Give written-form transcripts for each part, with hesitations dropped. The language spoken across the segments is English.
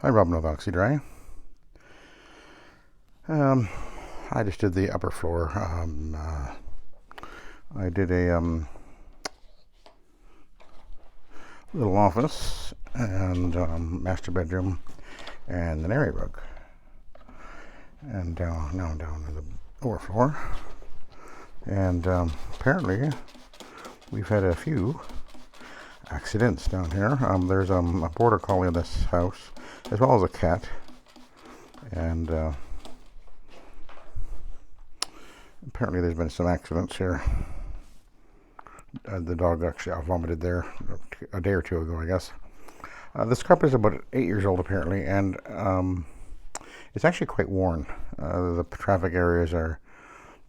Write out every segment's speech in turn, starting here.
Hi, Robin with Oxy-Dry. I just did the upper floor. I did a little office and master bedroom and an area rug. And now I'm down to the lower floor. And apparently we've had a few accidents down here. There's a border collie in this house, as well as a cat. And apparently there's been some accidents here. The dog actually vomited there a day or two ago, I guess. This carpet is about 8 years old apparently, and it's actually quite worn. The traffic areas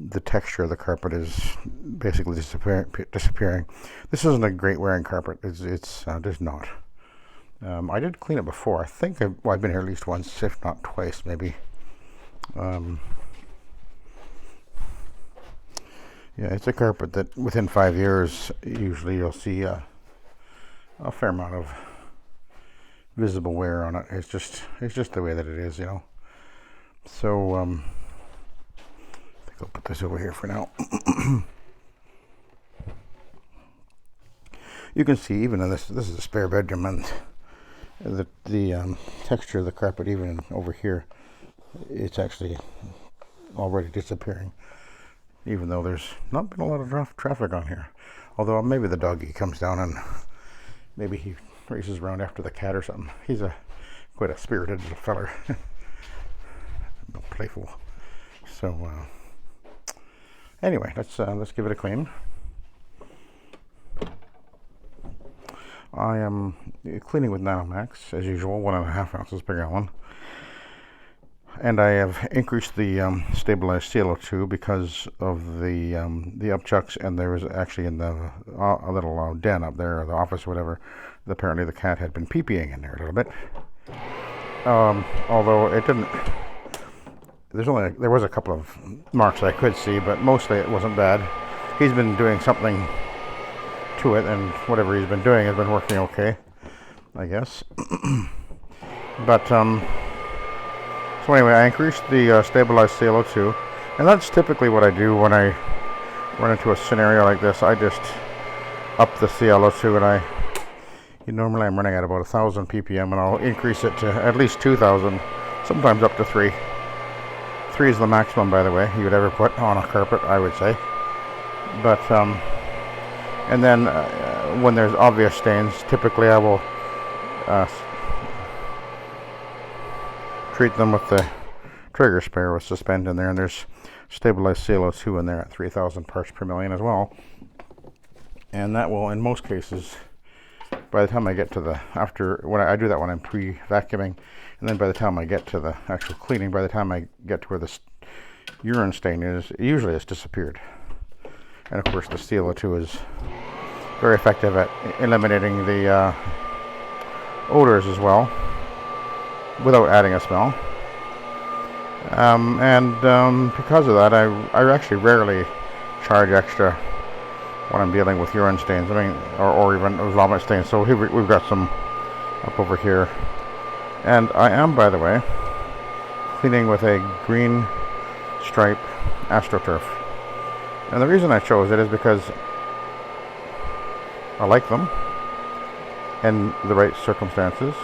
the texture of the carpet is basically disappearing. This isn't a great wearing carpet. It's just not. I did clean it before. I think I've been here at least once, if not twice, maybe. Yeah, it's a carpet that within 5 years, usually you'll see a fair amount of visible wear on it. It's just the way that it is, you know. So I think I'll put this over here for now. You can see even in this is a spare bedroom, and the texture of the carpet, even over here, it's actually already disappearing. Even though there's not been a lot of traffic on here. Although maybe the doggy comes down and maybe he races around after the cat or something. He's quite a spirited little feller. Playful. So anyway, let's give it a clean. I am cleaning with Nanomax as usual, 1.5 ounces per gallon. And I have increased the stabilized CO2 because of the upchucks, and there was actually in the a little den up there, or the office, or whatever. Apparently the cat had been pee-peeing in there a little bit. Although it didn't. There was a couple of marks I could see, but mostly it wasn't bad. He's been doing something to it, and whatever he's been doing has been working okay, I guess. But so anyway, I increased the stabilized CO2, and that's typically what I do when I run into a scenario like this. I just up the CO2, and normally I'm running at about 1,000 ppm, and I'll increase it to at least 2,000, sometimes up to 3. 3 is the maximum, by the way, you would ever put on a carpet, I would say. But and then when there's obvious stains, typically I will treat them with the trigger sprayer with suspend in there, and there's stabilized CO2 in there at 3,000 parts per million as well. And that will, in most cases, by the time I get to when I do that when I'm pre-vacuuming, and then by the time I get to the actual cleaning, by the time I get to where the urine stain is, usually it's disappeared. And of course the CO2 is very effective at eliminating the odors as well, without adding a smell. Because of that, I actually rarely charge extra when I'm dealing with urine stains. I mean, or even vomit stains. So here we've got some up over here. And I am, by the way, cleaning with a green stripe AstroTurf. And the reason I chose it is because I like them in the right circumstances,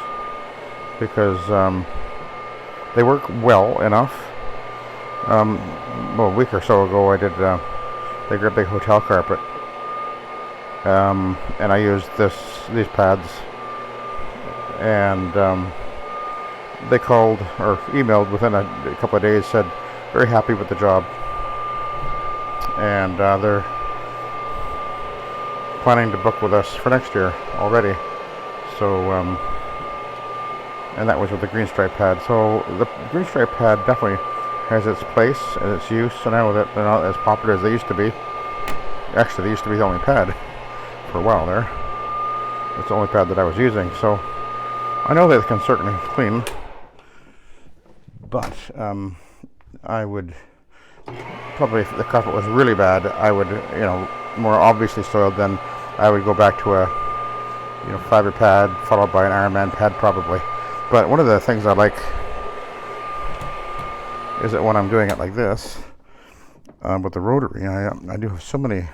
because they work well enough. A week or so ago I did a big hotel carpet, and I used these pads, and they called or emailed within a couple of days, said very happy with the job, and they're planning to book with us for next year already. So and that was with the green stripe pad. So the green stripe pad definitely has its place and its use. So now that they're not as popular as they used to be, actually they used to be the only pad for a while there. It's the only pad that I was using. So I know that it can certainly clean, but I would probably, if the carpet was really bad, I would, more obviously soiled, then I would go back to a fiber pad followed by an Iron Man pad probably. But one of the things I like is that when I'm doing it like this, with the rotary, I do have so many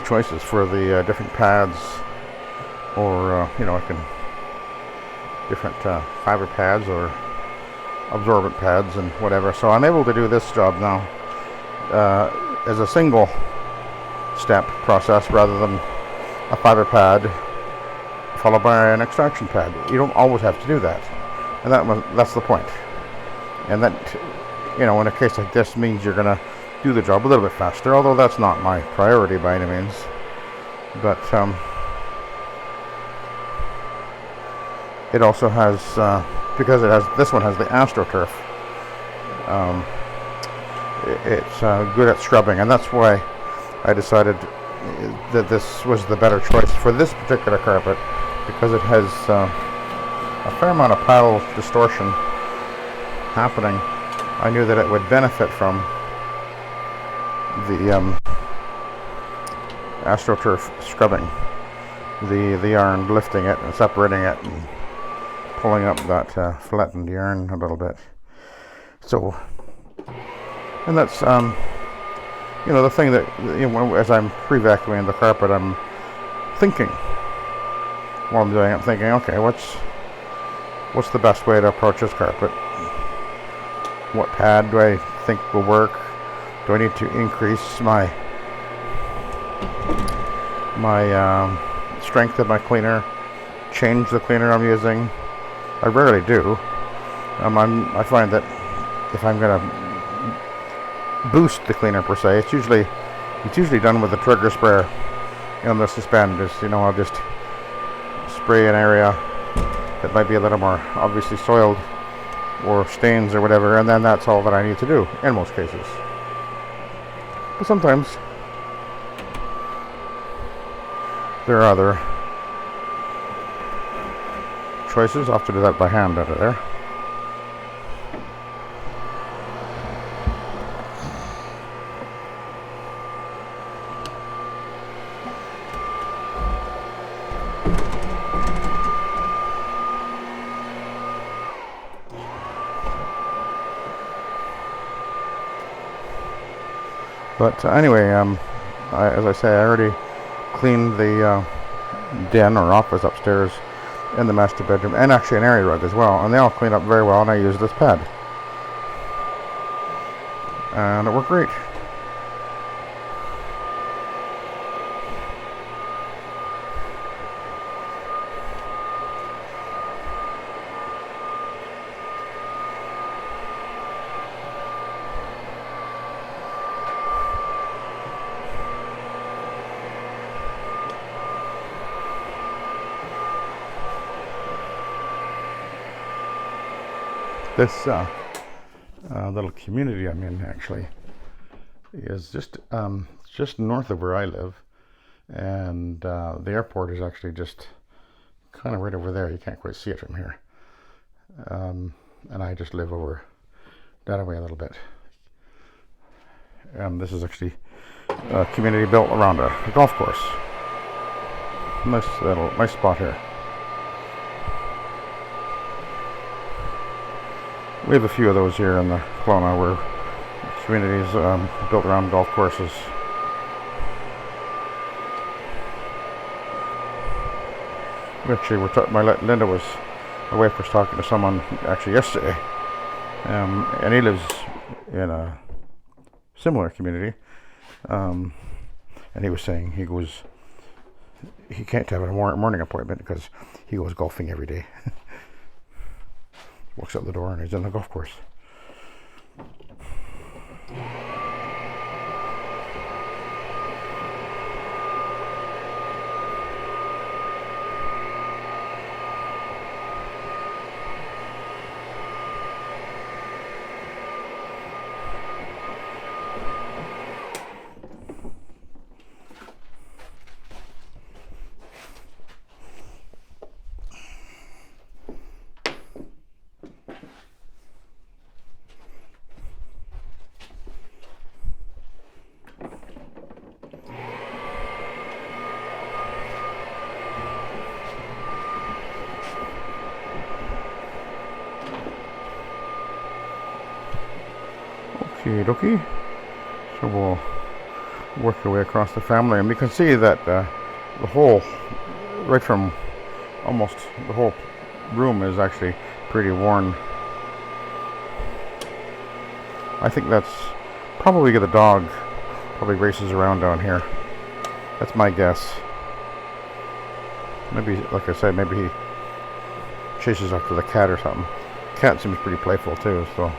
choices for the different pads, or I can different fiber pads or absorbent pads and whatever. So I'm able to do this job now as a single step process rather than a fiber pad followed by an extraction pad. You don't always have to do that, and that's the point. And that, in a case like this, means you're going to do the job a little bit faster, although that's not my priority by any means. But it also has, because this one has the Astro turf, it's good at scrubbing, and that's why I decided that this was the better choice for this particular carpet, because it has a fair amount of pile distortion happening. I knew that it would benefit from the AstroTurf scrubbing the yarn, lifting it and separating it and pulling up that flattened yarn a little bit. So, and that's the thing that, as I'm pre-vacuuming the carpet, I'm thinking while I'm doing it. I'm thinking, okay, what's the best way to approach this carpet? What pad do I think will work? Do I need to increase my strength of my cleaner? Change the cleaner I'm using? I rarely do. I find that if I'm going to boost the cleaner per se, it's usually done with a trigger sprayer in the suspenders. I'll just spray an area that might be a little more obviously soiled or stains or whatever, and then that's all that I need to do in most cases. But sometimes there are other choices. I'll have to do that by hand out of there. But anyway, as I say, I already cleaned the den or office upstairs in the master bedroom, and actually an area rug as well, and they all clean up very well, and I use this pad. And it worked great. This little community I'm in actually is just north of where I live, and the airport is actually just kind of right over there. You can't quite see it from here, and I just live over that way a little bit. And this is actually a community built around a golf course. Nice spot here. We have a few of those here in the Kelowna, where communities built around golf courses. Linda was, my wife was talking to someone actually yesterday, and he lives in a similar community, and he was saying he can't have a morning appointment because he goes golfing every day. Walks out the door and he's in the golf course. Okay, dokie. So we'll work our way across the family, and we can see that the whole, right from almost the whole room is actually pretty worn. I think that's probably the dog probably races around down here. That's my guess. Maybe, like I said, maybe he chases after the cat or something. Cat seems pretty playful too, so.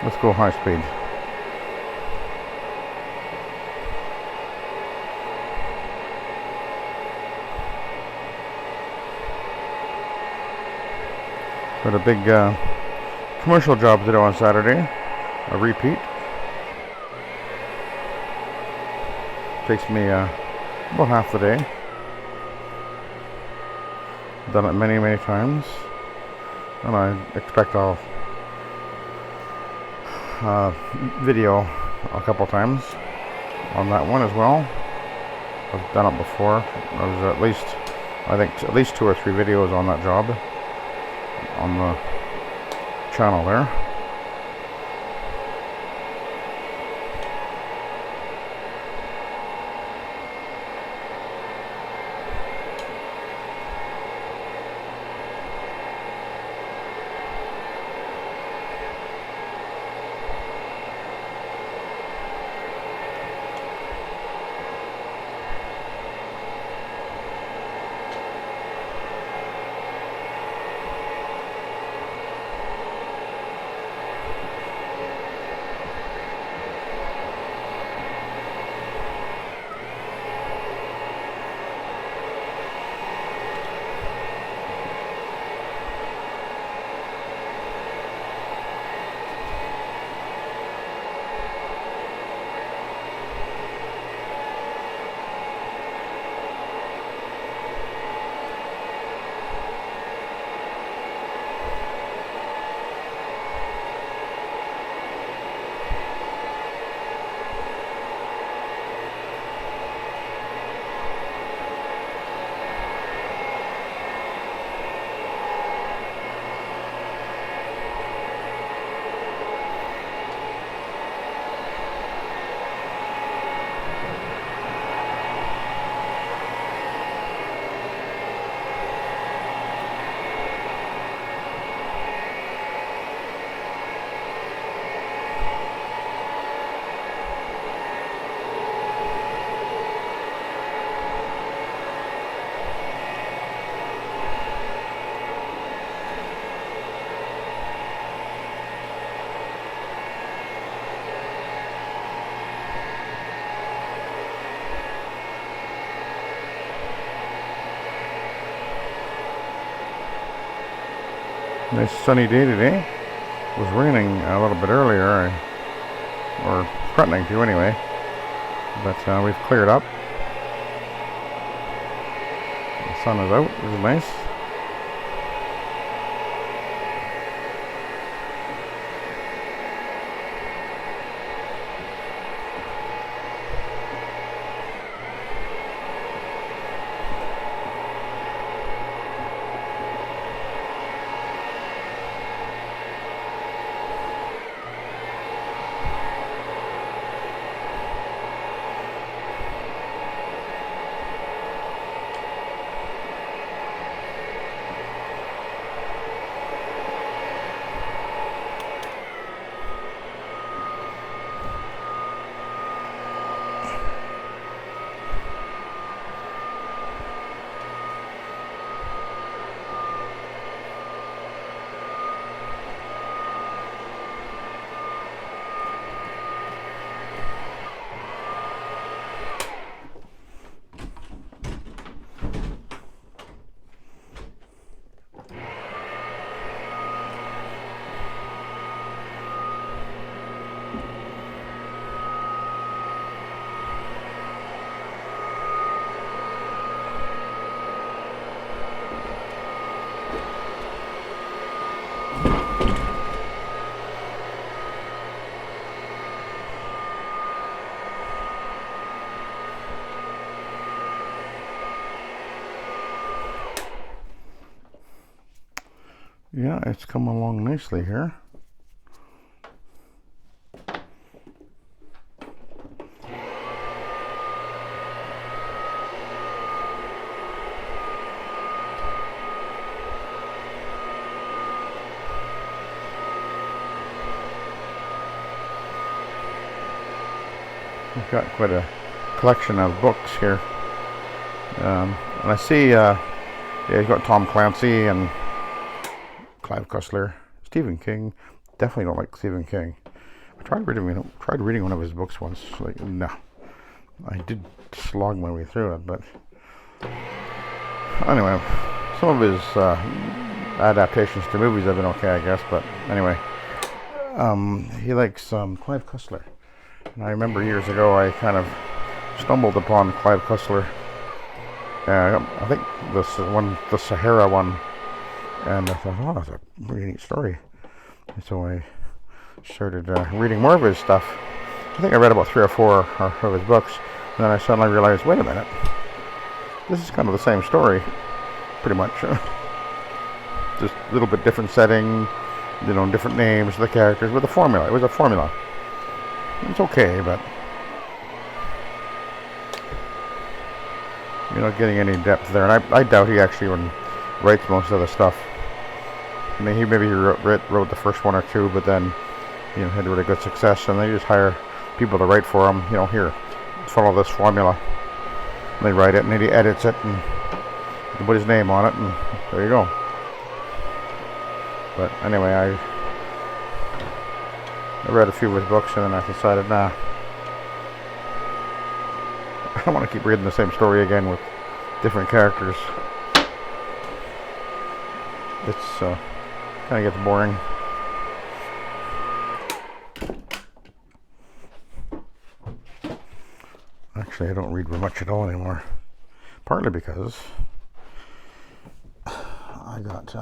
Let's go high speed. Got a big commercial job to do on Saturday. A repeat. Takes me about half the day. Done it many, many times. And I expect I'll video a couple times on that one as well. I've done it before. There's at least, I think, at least 2 or 3 videos on that job on the channel there. Nice sunny day today. It was raining a little bit earlier, or threatening to anyway, but we've cleared up. The sun is out, which is nice. Yeah, it's come along nicely here. I've got quite a collection of books here. And I see, yeah, you've got Tom Clancy and Clive Cussler, Stephen King. Definitely don't like Stephen King. I tried reading one of his books once. Like, no. I did slog my way through it, but anyway, some of his adaptations to movies have been okay, I guess. But anyway, he likes Clive Cussler. And I remember years ago I kind of stumbled upon Clive Cussler. I think the Sahara one, and I thought, oh, that's a really neat story. And so I started reading more of his stuff. I think I read about 3 or 4 of his books, and then I suddenly realized, wait a minute, this is kind of the same story, pretty much. Just a little bit different setting, different names, the characters, with a formula. It was a formula. It's okay, but you're not getting any depth there. And I doubt he actually even writes most of the stuff. I mean, he wrote the first 1 or 2, but then had really good success, and they just hire people to write for him. Here, follow this formula. And they write it, and then he edits it, and they put his name on it, and there you go. But anyway, I read a few of his books, and then I decided, nah, I don't want to keep reading the same story again with different characters. It's kind of gets boring. Actually, I don't read much at all anymore. Partly because I got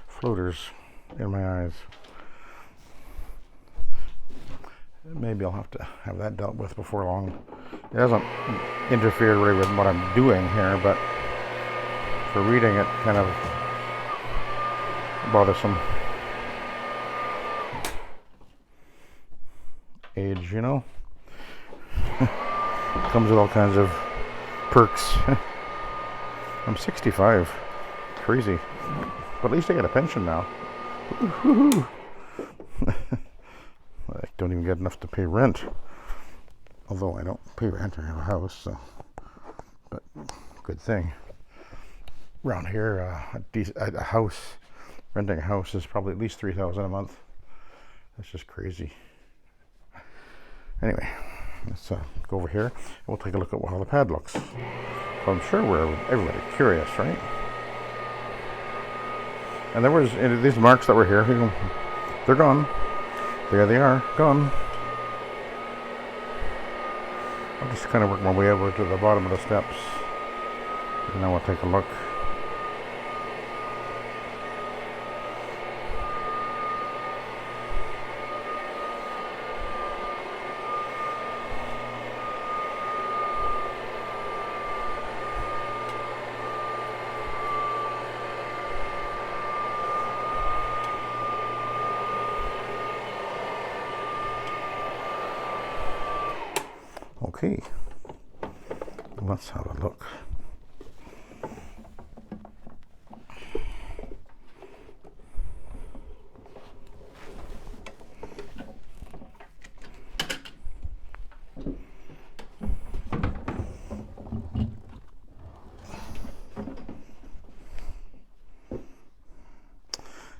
floaters in my eyes. Maybe I'll have to have that dealt with before long. It doesn't interfere really with what I'm doing here, but for reading it, kind of bothersome. Age, comes with all kinds of perks. I'm 65. Crazy. But at least I get a pension now. I don't even get enough to pay rent. Although I don't pay rent, I have a house, so. But good thing. Around here, a house, renting a house is probably at least $3,000 a month. That's just crazy. Anyway, let's go over here. We'll take a look at how the pad looks. So I'm sure everybody curious, right? And there was these marks that were here. They're gone. There they are, gone. I'll just kind of work my way over to the bottom of the steps, and then we'll take a look. Okay, let's have a look.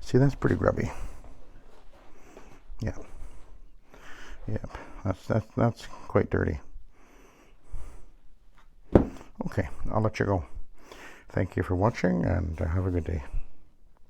See, that's pretty grubby. Yeah. Yep. That's quite dirty. Okay, I'll let you go. Thank you for watching, and have a good day.